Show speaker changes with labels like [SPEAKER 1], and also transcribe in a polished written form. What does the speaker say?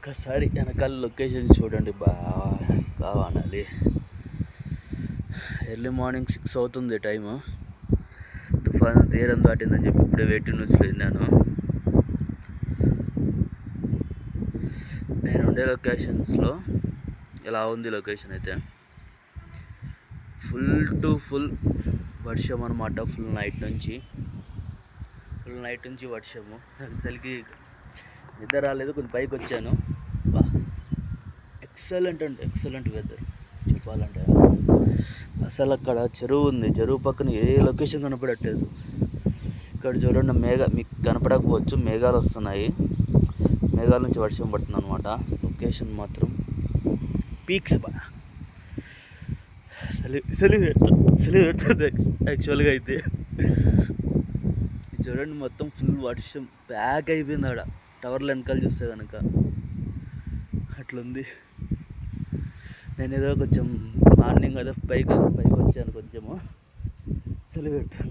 [SPEAKER 1] ఒక్కసారి వెనకాల లొకేషన్ చూడండి, బాగా కావాలి. ఎర్లీ మార్నింగ్ 6 అవుతుంది టైము. తుఫాను తీరం దాటిందని చెప్పి ఇప్పుడే వెయిటింగ్ న్యూస్లో విన్నాను. నేను ఉండే లొకేషన్స్లో ఇలా ఉంది లొకేషన్ అయితే. ఫుల్ టు ఫుల్ వర్షం అనమాట. ఫుల్ నైట్ నుంచి వర్షము. అసలుకి నిద్ర రాలేదు, కొంచెం పైకి వచ్చాను. ఎక్సలెంట్ వెదర్ చెప్పాలంటే. అసలు అక్కడ చెరువు ఉంది, చెరువు పక్కన ఏ లొకేషన్ కనపడట్లేదు. ఇక్కడ చూడండి, మీకు కనపడకపోవచ్చు, మేఘాలు వస్తున్నాయి. మేఘాల నుంచి వర్షం పడుతుంది అనమాట. లొకేషన్ మాత్రం పీక్స్ బా. చలి పెడుతుంది యాక్చువల్గా అయితే. చూడండి, మొత్తం ఫుల్ వర్షం ప్యాక్ అయిపోయింది ఆడ. టవర్లు వెనకాల చూస్తే కనుక అట్లుంది. నేను ఏదో కొంచెం మార్నింగ్ అదే పైకి వచ్చాను, కొంచెము చలి పెడుతుంది.